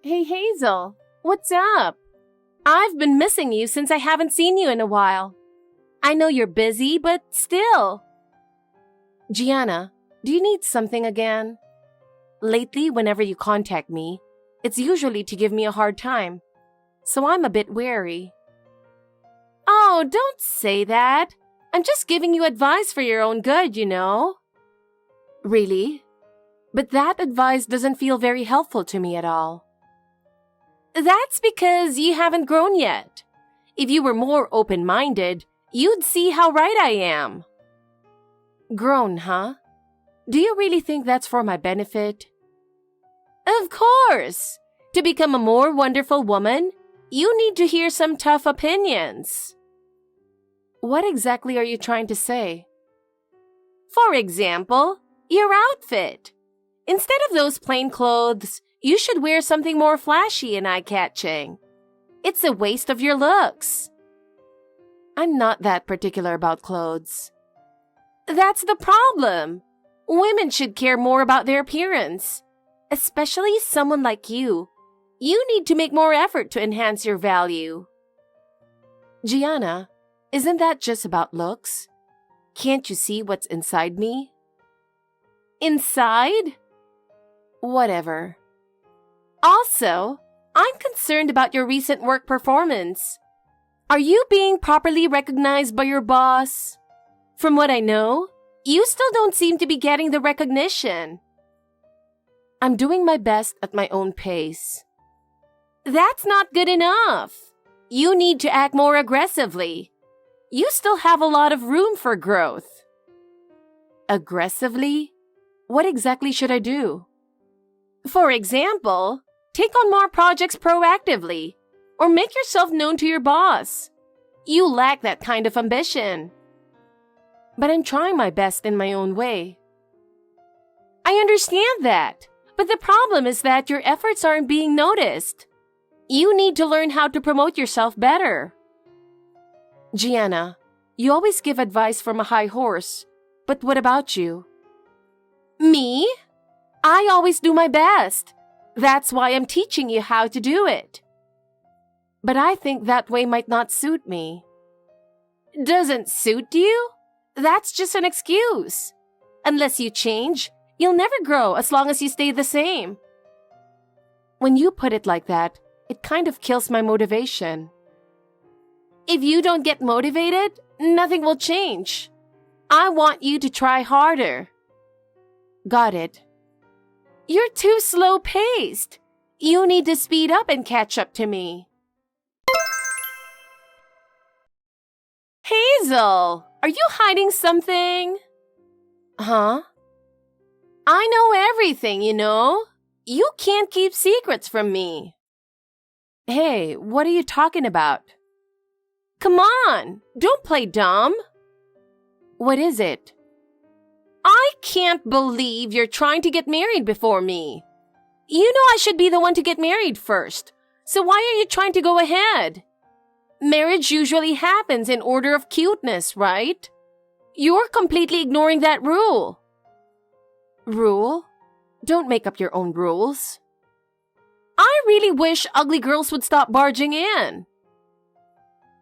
Hey Hazel, what's up? I've been missing you since I haven't seen you in a while. I know you're busy, but still. Gianna, do you need something again? Lately, whenever you contact me, it's usually to give me a hard time. So I'm a bit wary. Oh, don't say that. I'm just giving you advice for your own good, you know. Really? But that advice doesn't feel very helpful to me at all. That's because you haven't grown yet. If you were more open-minded, you'd see how right I am. Grown, huh? Do you really think that's for my benefit? Of course! To become a more wonderful woman, you need to hear some tough opinions. What exactly are you trying to say? For example, your outfit. Instead of those plain clothes, you should wear something more flashy and eye-catching. It's a waste of your looks. I'm not that particular about clothes. That's the problem. Women should care more about their appearance. Especially someone like you. You need to make more effort to enhance your value. Gianna, isn't that just about looks? Can't you see what's inside me? Inside? Whatever. Also, I'm concerned about your recent work performance. Are you being properly recognized by your boss? From what I know, you still don't seem to be getting the recognition. I'm doing my best at my own pace. That's not good enough. You need to act more aggressively. You still have a lot of room for growth. Aggressively? What exactly should I do? For example, take on more projects proactively, or make yourself known to your boss. You lack that kind of ambition. But I'm trying my best in my own way. I understand that, but the problem is that your efforts aren't being noticed. You need to learn how to promote yourself better. Gianna, you always give advice from a high horse, but what about you? Me? I always do my best. That's why I'm teaching you how to do it. But I think that way might not suit me. Doesn't suit you? That's just an excuse. Unless you change, you'll never grow as long as you stay the same. When you put it like that, it kind of kills my motivation. If you don't get motivated, nothing will change. I want you to try harder. Got it. You're too slow-paced. You need to speed up and catch up to me. Hazel, are you hiding something? Huh? I know everything, you know. You can't keep secrets from me. Hey, what are you talking about? Come on, don't play dumb. What is it? I can't believe you're trying to get married before me. You know I should be the one to get married first, so why are you trying to go ahead? Marriage usually happens in order of cuteness, right? You're completely ignoring that rule. Rule? Don't make up your own rules. I really wish ugly girls would stop barging in.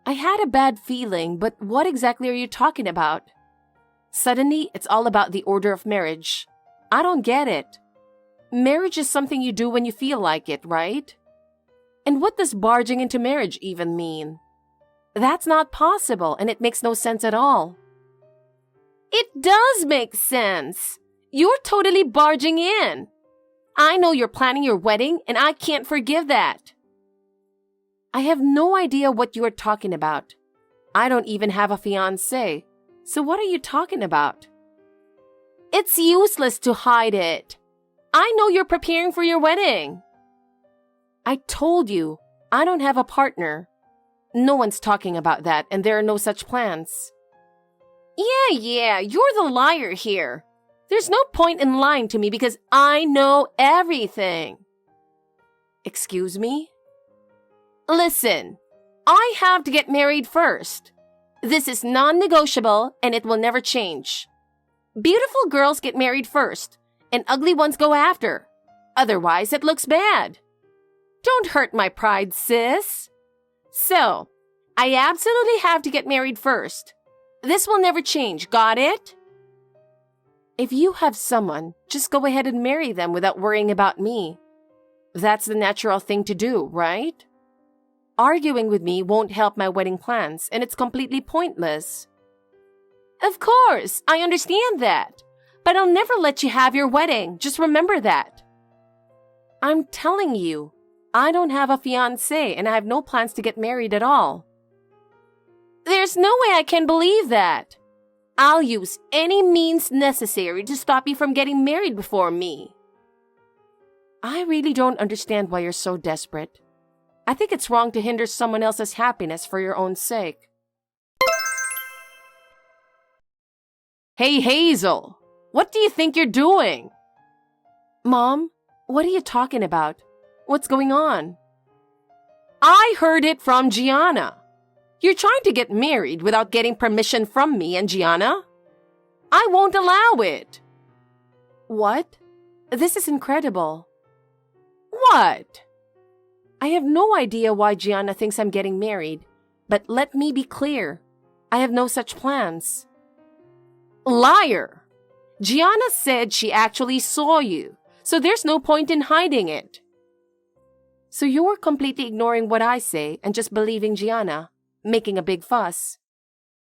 I had a bad feeling, but what exactly are you talking about? Suddenly, it's all about the order of marriage. I don't get it. Marriage is something you do when you feel like it, right? And what does barging into marriage even mean? That's not possible, and it makes no sense at all. It does make sense. You're totally barging in. I know you're planning your wedding, and I can't forgive that. I have no idea what you are talking about. I don't even have a fiancé. So what are you talking about? It's useless to hide it. I know you're preparing for your wedding. I told you, I don't have a partner. No one's talking about that, and there are no such plans. Yeah, you're the liar here. There's no point in lying to me because I know everything. Excuse me? Listen, I have to get married first. This is non-negotiable and it will never change. Beautiful girls get married first and ugly ones go after. Otherwise, it looks bad. Don't hurt my pride, sis. So, I absolutely have to get married first. This will never change, got it? If you have someone, just go ahead and marry them without worrying about me. That's the natural thing to do, right? Arguing with me won't help my wedding plans, and it's completely pointless. Of course, I understand that. But I'll never let you have your wedding. Just remember that. I'm telling you, I don't have a fiancé and I have no plans to get married at all. There's no way I can believe that. I'll use any means necessary to stop you from getting married before me. I really don't understand why you're so desperate. I think it's wrong to hinder someone else's happiness for your own sake. Hey, Hazel, what do you think you're doing? Mom, what are you talking about? What's going on? I heard it from Gianna. You're trying to get married without getting permission from me and Gianna? I won't allow it. What? This is incredible. What? I have no idea why Gianna thinks I'm getting married, but let me be clear. I have no such plans. Liar! Gianna said she actually saw you, so there's no point in hiding it. So you're completely ignoring what I say and just believing Gianna, making a big fuss.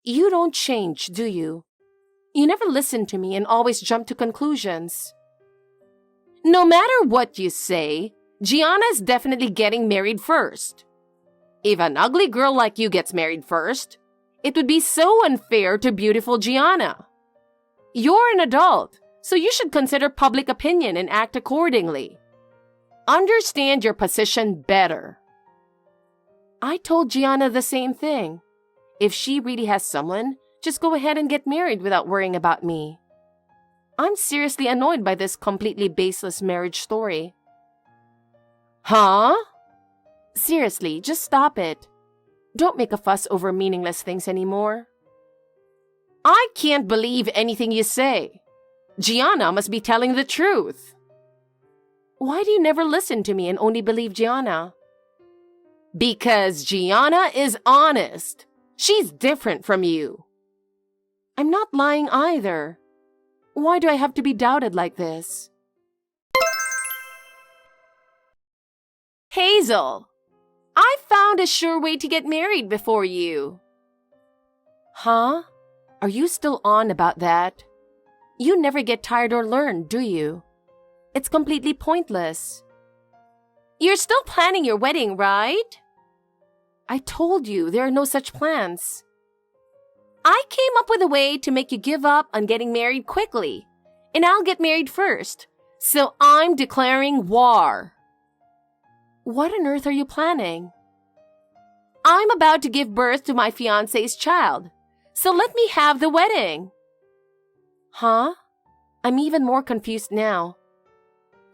You don't change, do you? You never listen to me and always jump to conclusions. No matter what you say, Gianna's definitely getting married first. If an ugly girl like you gets married first, it would be so unfair to beautiful Gianna. You're an adult, so you should consider public opinion and act accordingly. Understand your position better. I told Gianna the same thing. If she really has someone, just go ahead and get married without worrying about me. I'm seriously annoyed by this completely baseless marriage story. Huh? Seriously, just stop it. Don't make a fuss over meaningless things anymore. I can't believe anything you say. Gianna must be telling the truth. Why do you never listen to me and only believe Gianna? Because Gianna is honest. She's different from you. I'm not lying either. Why do I have to be doubted like this? Hazel, I found a sure way to get married before you. Huh? Are you still on about that? You never get tired or learn, do you? It's completely pointless. You're still planning your wedding, right? I told you there are no such plans. I came up with a way to make you give up on getting married quickly, and I'll get married first, so I'm declaring war. What on earth are you planning? I'm about to give birth to my fiancé's child, so let me have the wedding. Huh? I'm even more confused now.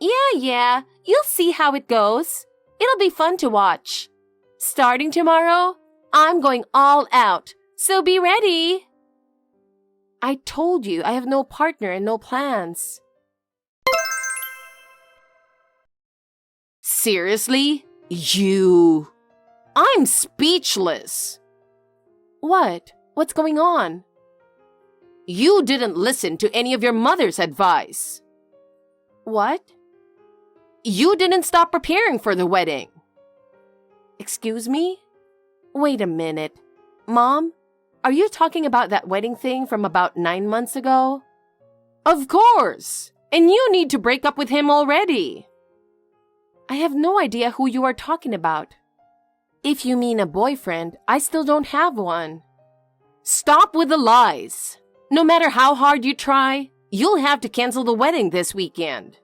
Yeah, you'll see how it goes. It'll be fun to watch. Starting tomorrow, I'm going all out, so be ready. I told you I have no partner and no plans. Seriously? You? I'm speechless. What? What's going on? You didn't listen to any of your mother's advice. What? You didn't stop preparing for the wedding. Excuse me? Wait a minute. Mom, are you talking about that wedding thing from about 9 months ago? Of course! And you need to break up with him already. I have no idea who you are talking about. If you mean a boyfriend, I still don't have one. Stop with the lies. No matter how hard you try, you'll have to cancel the wedding this weekend.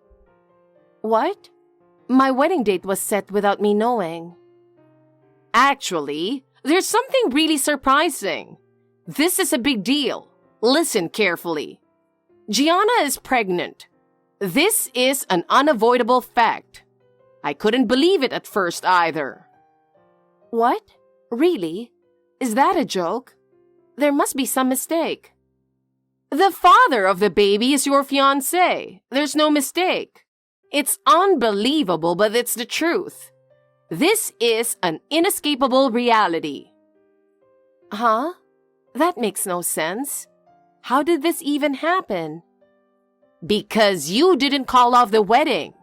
What? My wedding date was set without me knowing. Actually, there's something really surprising. This is a big deal. Listen carefully. Gianna is pregnant. This is an unavoidable fact. I couldn't believe it at first either. What? Really? Is that a joke? There must be some mistake. The father of the baby is your fiancé. There's no mistake. It's unbelievable, but it's the truth. This is an inescapable reality. Huh? That makes no sense. How did this even happen? Because you didn't call off the wedding.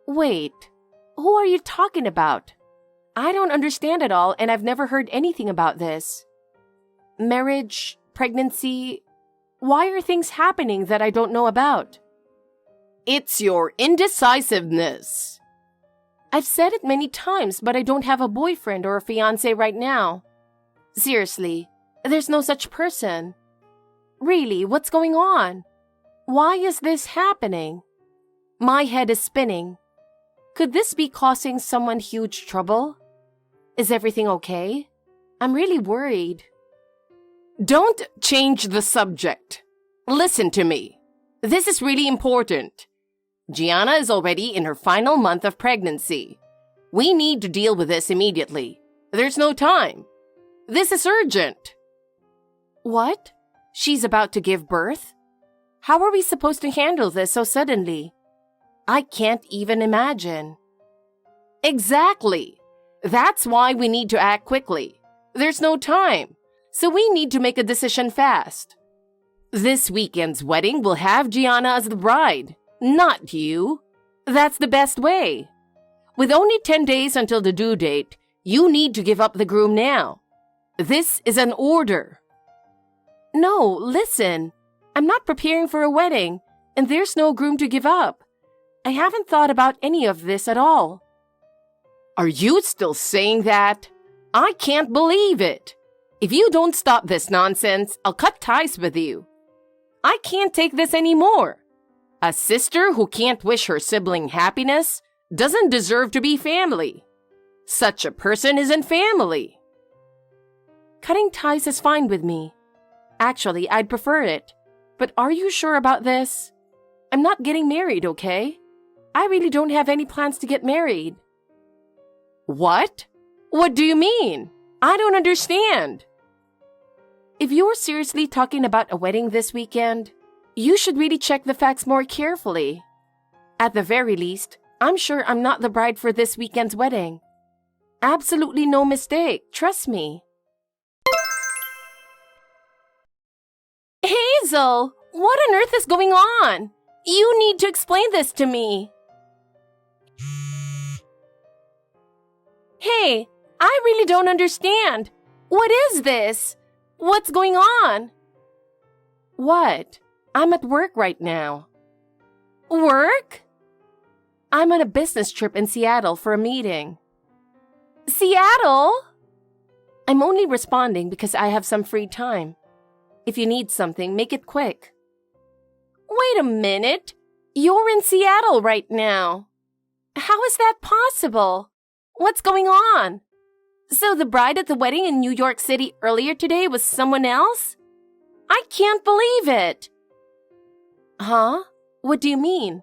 Wait, who are you talking about? I don't understand at all, and I've never heard anything about this. Marriage, pregnancy, why are things happening that I don't know about? It's your indecisiveness. I've said it many times, but I don't have a boyfriend or a fiancé right now. Seriously, there's no such person. Really, what's going on? Why is this happening? My head is spinning. Could this be causing someone huge trouble? Is everything okay? I'm really worried. Don't change the subject. Listen to me. This is really important. Gianna is already in her final month of pregnancy. We need to deal with this immediately. There's no time. This is urgent. What? She's about to give birth? How are we supposed to handle this so suddenly? I can't even imagine. Exactly. That's why we need to act quickly. There's no time, so we need to make a decision fast. This weekend's wedding will have Gianna as the bride, not you. That's the best way. With only 10 days until the due date, you need to give up the groom now. This is an order. No, listen. I'm not preparing for a wedding, and there's no groom to give up. I haven't thought about any of this at all. Are you still saying that? I can't believe it. If you don't stop this nonsense, I'll cut ties with you. I can't take this anymore. A sister who can't wish her sibling happiness doesn't deserve to be family. Such a person isn't family. Cutting ties is fine with me. Actually, I'd prefer it. But are you sure about this? I'm not getting married, okay? I really don't have any plans to get married. What? What do you mean? I don't understand. If you're seriously talking about a wedding this weekend, you should really check the facts more carefully. At the very least, I'm sure I'm not the bride for this weekend's wedding. Absolutely no mistake, trust me. Hazel, what on earth is going on? You need to explain this to me. Hey, I really don't understand. What is this? What's going on? What? I'm at work right now. Work? I'm on a business trip in Seattle for a meeting. Seattle? I'm only responding because I have some free time. If you need something, make it quick. Wait a minute. You're in Seattle right now. How is that possible? What's going on? So the bride at the wedding in New York City earlier today was someone else? I can't believe it. Huh? What do you mean?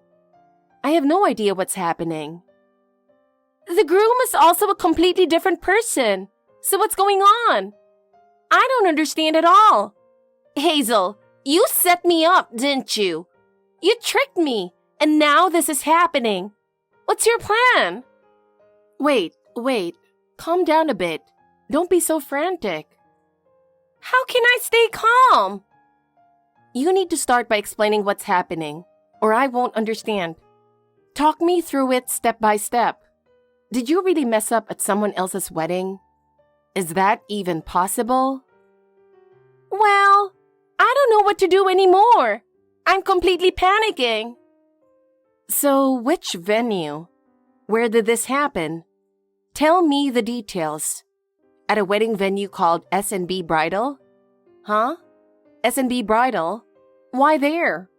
I have no idea what's happening. The groom is also a completely different person. So what's going on? I don't understand at all. Hazel, you set me up, didn't you? You tricked me, and now this is happening. What's your plan? Wait. Calm down a bit. Don't be so frantic. How can I stay calm? You need to start by explaining what's happening, or I won't understand. Talk me through it step by step. Did you really mess up at someone else's wedding? Is that even possible? Well, I don't know what to do anymore. I'm completely panicking. So, which venue? Where did this happen? Tell me the details. At a wedding venue called S&B Bridal? Huh? S&B Bridal? Why there?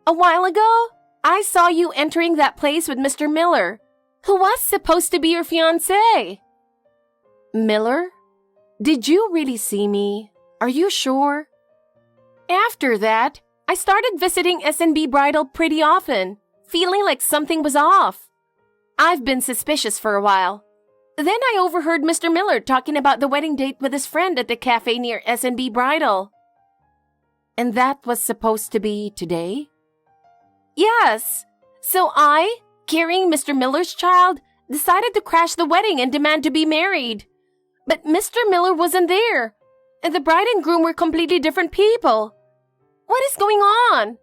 A while ago, I saw you entering that place with Mr. Miller, who was supposed to be your fiancé. Miller? Did you really see me? Are you sure? After that, I started visiting S&B Bridal pretty often, feeling like something was off. I've been suspicious for a while. Then I overheard Mr. Miller talking about the wedding date with his friend at the cafe near S&B Bridal. And that was supposed to be today? Yes. So I, carrying Mr. Miller's child, decided to crash the wedding and demand to be married. But Mr. Miller wasn't there, and the bride and groom were completely different people. What is going on?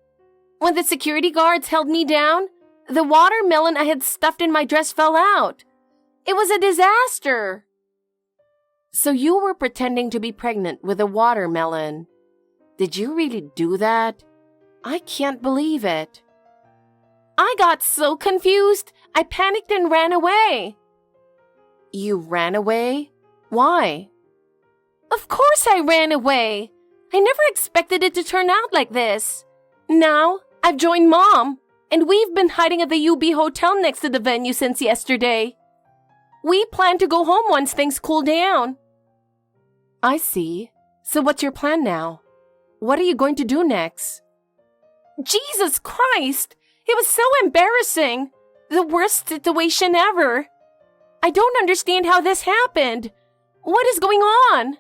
When the security guards held me down, the watermelon I had stuffed in my dress fell out. It was a disaster. So you were pretending to be pregnant with a watermelon. Did you really do that? I can't believe it. I got so confused, I panicked and ran away. You ran away? Why? Of course I ran away. I never expected it to turn out like this. Now, I've joined Mom, and we've been hiding at the UB hotel next to the venue since yesterday. We plan to go home once things cool down. I see. So what's your plan now? What are you going to do next? Jesus Christ! It was so embarrassing. The worst situation ever. I don't understand how this happened. What is going on?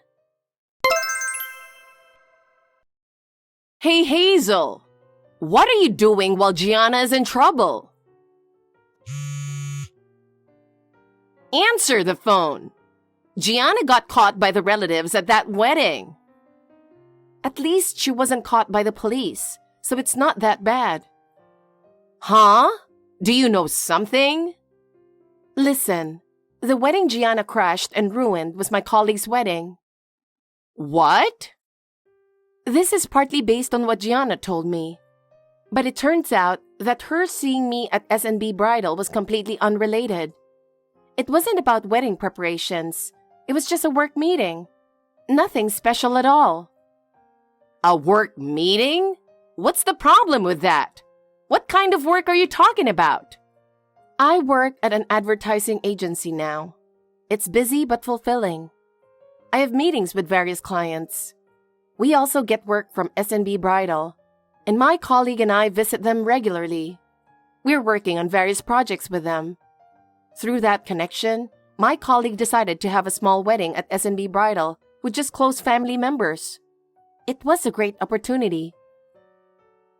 Hey, Hazel. What are you doing while Gianna is in trouble? Answer the phone. Gianna got caught by the relatives at that wedding. At least she wasn't caught by the police, so it's not that bad. Huh? Do you know something? Listen, the wedding Gianna crashed and ruined was my colleague's wedding. What? This is partly based on what Gianna told me. But it turns out that her seeing me at S&B Bridal was completely unrelated. It wasn't about wedding preparations. It was just a work meeting. Nothing special at all. A work meeting? What's the problem with that? What kind of work are you talking about? I work at an advertising agency now. It's busy but fulfilling. I have meetings with various clients. We also get work from S&B Bridal, and my colleague and I visit them regularly. We're working on various projects with them. Through that connection, my colleague decided to have a small wedding at S&B Bridal with just close family members. It was a great opportunity.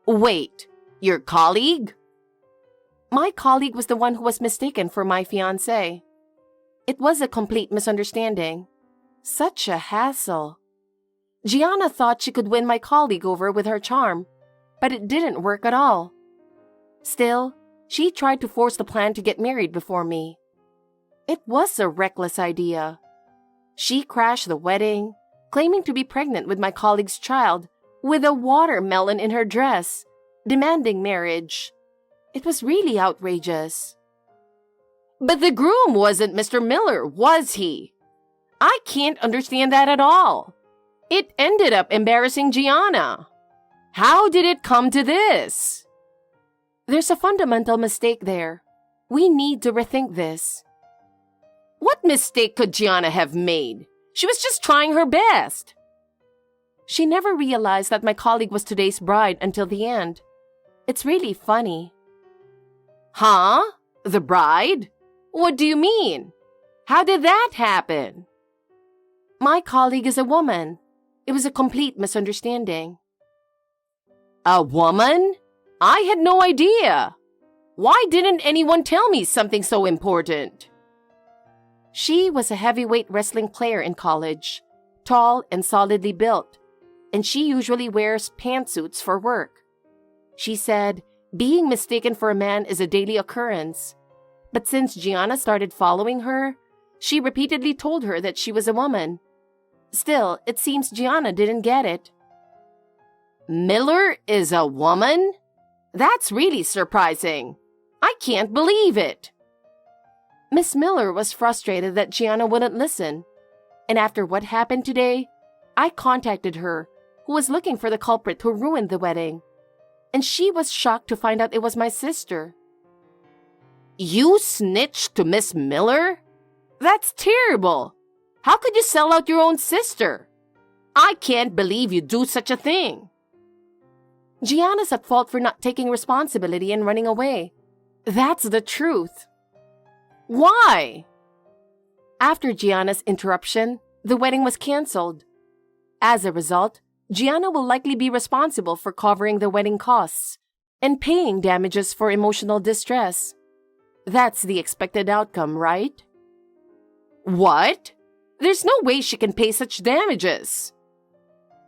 Wait, your colleague? My colleague was the one who was mistaken for my fiancé. It was a complete misunderstanding. Such a hassle. Gianna thought she could win my colleague over with her charm, but it didn't work at all. Still, she tried to force the plan to get married before me. It was a reckless idea. She crashed the wedding, claiming to be pregnant with my colleague's child, with a watermelon in her dress, demanding marriage. It was really outrageous. But the groom wasn't Mr. Miller, was he? I can't understand that at all. It ended up embarrassing Gianna. How did it come to this? There's a fundamental mistake there. We need to rethink this. What mistake could Gianna have made? She was just trying her best. She never realized that my colleague was today's bride until the end. It's really funny. Huh? The bride? What do you mean? How did that happen? My colleague is a woman. It was a complete misunderstanding. A woman? I had no idea. Why didn't anyone tell me something so important? She was a heavyweight wrestling player in college, tall and solidly built, and she usually wears pantsuits for work. She said, being mistaken for a man is a daily occurrence. But since Gianna started following her, she repeatedly told her that she was a woman. Still, it seems Gianna didn't get it. Miller is a woman? That's really surprising. I can't believe it. Miss Miller was frustrated that Gianna wouldn't listen. And after what happened today, I contacted her, who was looking for the culprit who ruined the wedding. And she was shocked to find out it was my sister. You snitched to Miss Miller? That's terrible. How could you sell out your own sister? I can't believe you do such a thing. Gianna's at fault for not taking responsibility and running away. That's the truth. Why? After Gianna's interruption, the wedding was canceled. As a result, Gianna will likely be responsible for covering the wedding costs and paying damages for emotional distress. That's the expected outcome, right? What? There's no way she can pay such damages.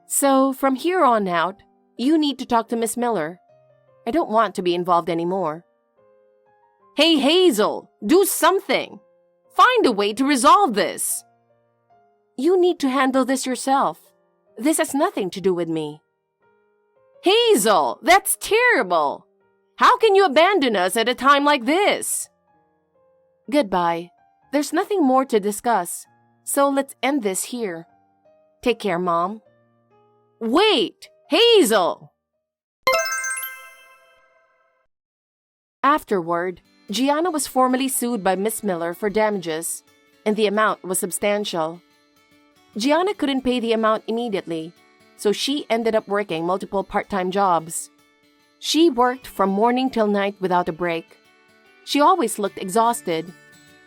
So, from here on out, you need to talk to Miss Miller. I don't want to be involved anymore. Hey, Hazel, do something. Find a way to resolve this. You need to handle this yourself. This has nothing to do with me. Hazel, that's terrible. How can you abandon us at a time like this? Goodbye. There's nothing more to discuss, so let's end this here. Take care, Mom. Wait! Hazel! Afterward, Gianna was formally sued by Miss Miller for damages, and the amount was substantial. Gianna couldn't pay the amount immediately, so she ended up working multiple part-time jobs. She worked from morning till night without a break. She always looked exhausted,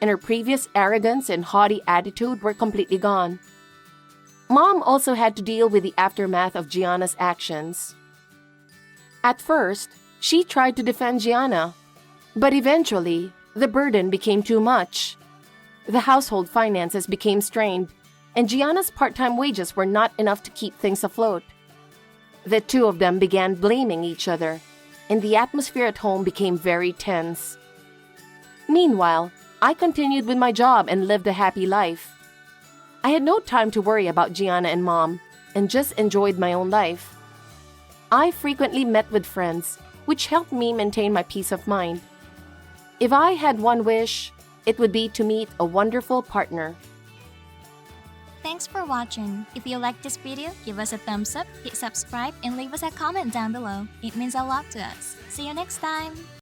and her previous arrogance and haughty attitude were completely gone. Mom also had to deal with the aftermath of Gianna's actions. At first, she tried to defend Gianna, but eventually, the burden became too much. The household finances became strained, and Gianna's part-time wages were not enough to keep things afloat. The two of them began blaming each other, and the atmosphere at home became very tense. Meanwhile, I continued with my job and lived a happy life. I had no time to worry about Gianna and Mom, and just enjoyed my own life. I frequently met with friends, which helped me maintain my peace of mind. If I had one wish, it would be to meet a wonderful partner. Thanks for watching. If you liked this video, give us a thumbs up, hit subscribe, and leave us a comment down below. It means a lot to us. See you next time!